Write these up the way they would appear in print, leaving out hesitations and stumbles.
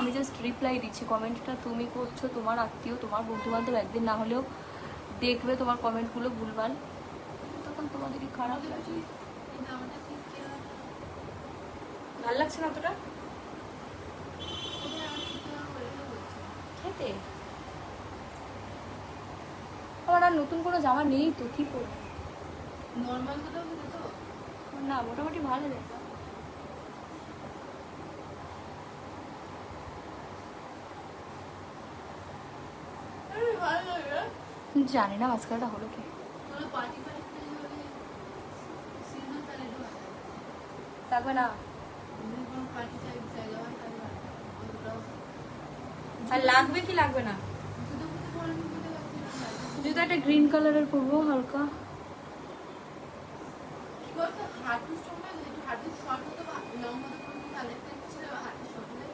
আমি just reply দিচ্ছি। কমেন্টটা তুমি করছো, তোমার আত্মীয় তোমার বন্ধুবান্ধব একদিন না হলেও দেখবে তোমার কমেন্টগুলো ভুলভাল, তখন তোমাদেরই খারাপ লাগে। ভাল লাগছে না অতটা খেতে? আমার আর নতুন কোনো জামা নেই তো, কি পরবো? নর্মাল কোথাও তো না মোটামুটি ভালো দেখো। ভালো লাগে। জানি না মাঝখানটা হলো কি। পার্টি থাকবে না আর লাগবে কি লাগবে না? জুতো একটা গ্রিন কালারের পরবো হালকা। হাঁটুর সময় হাঁটুর শর্ট হতো লং হতো কালেক্ট ছিল হাঁটুর শর্ট হলে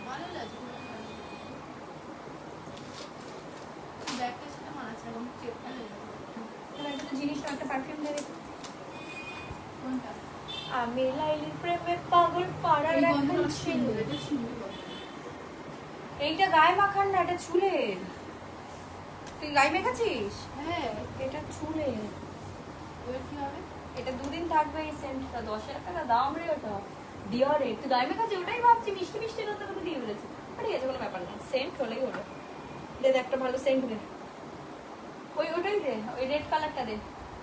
ভালো লাগে। ব্যাগটা সেটা মানাচ্ছে এবং চেপটা হয়ে যাবে। একটা জিনিস একটা পারফিউম দেবে কোনটা? আমি লাইলির প্রেমে পাগল পাড়ার একটা ছিল। এইটা গায়ে মাখার না, এটা চুলের। তুই গায়ে মেখেছিস? হ্যাঁ এটা চুলের। ওর কি হবে? এটা দুদিন থাকবে এই সেন্টটা। 10,000 টাকা দাম রে ওটা। ডিওরে তুই গায়ে মেখাচ্ছিস? ওটাই ভাবছি মিষ্টি মিষ্টি নতুন করে দিয়ে ফেলেছি। ঠিক আছে কোনো ব্যাপার না, সেন্ট হলেই হলো। দে একটা ভালো সেন্ট দে। ওইটাই দে, ওই রেড কালারটা দে।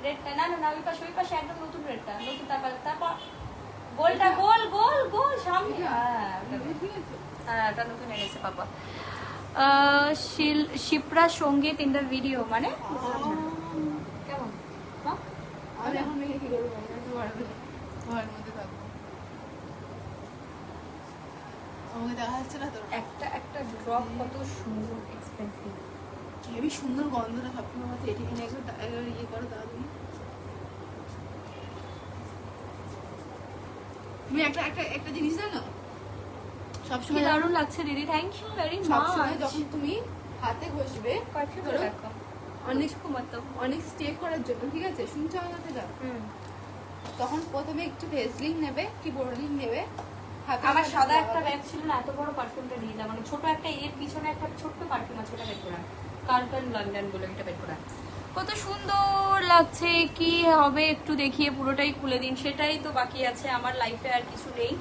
রেডটা না না না, ওই পাশে একদম নতুন রেডটা, নতুন তারপর গোলটা, গোল গোল গোল সামনে। হ্যাঁ ওটা নতুন এনেছে পাপা। শিপ্রা সঙ্গীত ইন দ্য ভিডিও মানে কেমন? হ্যাঁ আমি এখন মেয়ে কি করবো? ঘরের মধ্যে থাকবো, আমাকে দেখা যাচ্ছে না তোর। একটা একটা ড্রপ কত সুন্দর, এক্সপেন্সিভ, হেবি সুন্দর গন্ধটা সবসময় আমার এটি কিনে একবার ইয়ে করো তাহলে। তুমি একটা একটা একটা জিনিস জানো, সবসময় দারুণ লাগছে দিদি, থ্যাংক ইউ ভেরি মাচ। সবসময় যখন তুমি হাতে ঘষবে ধরো অনেক ঘুমাতো অনেক স্টে করার জন্য, ঠিক আছে শুনছো আমার কথাটা, তখন প্রথমে একটু ভেসলিন নেবে কি বোরলিন নেবে। আমার সাদা একটা ব্যাগ ছিল না, এত বড় পারফিউমটা নিয়ে যা, মানে ছোট একটা এর পিছনে একটা ছোট্ট পারফিউম আছে, ওটা বের করা, কার্টন লন্ডন বলে এটা বের করা। কত সুন্দর লাগছে, কি হবে একটু দেখিয়ে পুরোটাই খুলে দিন। সেটাই তো বাকি আছে আমার লাইফে, আর কিছু নেই।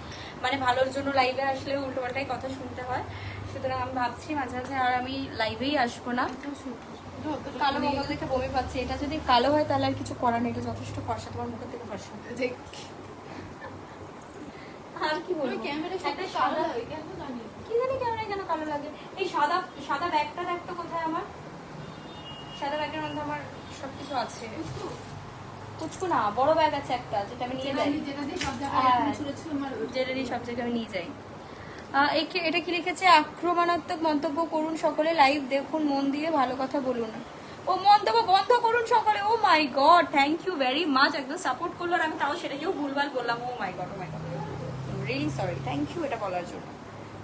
মানে ভালোর জন্য লাইভে আসলে উল্টোপাল্টাই কথা শুনতে হয়, সুতরাং আমি ভাবছি মাঝে মাঝে আর আমি লাইভেই আসবো না। কালো মঙ্গল দেখে বমি পাচ্ছি, এটা যদি কালো হয় তাহলে আর কিছু করার নেই, এটা যথেষ্ট ফর্সা, তোমার মুখের থেকে ফর্সা। আর কি বলবো, কি জানি ক্যামেরায় কেন কালো লাগে। এই সাদা সাদা ব্যাগটা দেখতো কোথায় আমার, সাদা ব্যাগের মধ্যে আমার সবকিছু আছে। কুচকু না, বড় ব্যাগ আছে একটা, যেটা আমি নিয়ে যাই, যেটা দিয়ে সব জায়গায় আমি নিয়ে যাই। এটা কি লিখেছে? আক্রমণাত্মক মন্তব্য করুন সকলে, লাইভ দেখুন মন দিয়ে, ভালো কথা বলুন। ও মন্তব্য বন্ধ করুন সকলে। Oh my God, thank you very much, একদম সাপোর্ট করলো, আর আমি তাও সেটাকেও ভুলভাল বললাম। Oh my God, oh my God, really sorry, thank you এটা বলার জন্য,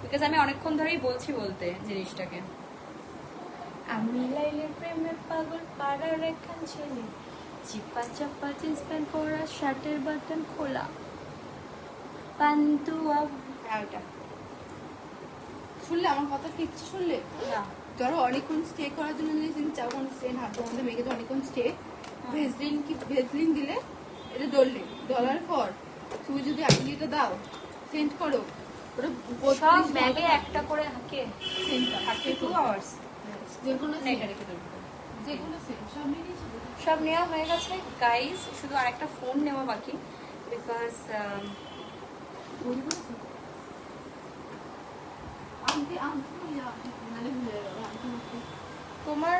বিকজ আমি অনেকক্ষণ ধরেই বলছি বলতে জিনিসটাকে। আমি লাইলের প্রেমে পাগল পাড়ার একখান ছেলে, চিপা চাপা জিন্স প্যান্ট পরা, শার্টের বাটন খোলা, পান্তুয়া। ওটা শুনলে আমার কথা কিচ্ছু শুনলে না, ধরো অনেকক্ষণ স্টে করার জন্য যদি চাও কোনো স্টেন হাতের মধ্যে মেখে অনেকক্ষণ স্টে, ভেসলিন দিলে এটা ডলার পর তুমি যদি এটা দাও সেন্ড করো, ওটা সব ব্যাগে একটা করে থাকে, সেন্টটা থাকে 2 আওয়ার্স। যেগুলো না এটা রেখে দেবো, যেগুলো সেন্ট সব নিয়ে নিয়েছি। সব নেওয়া হয়ে গেছে গাইস, শুধু আর একটা ফোন নেওয়া বাকি, বিকজ তোমার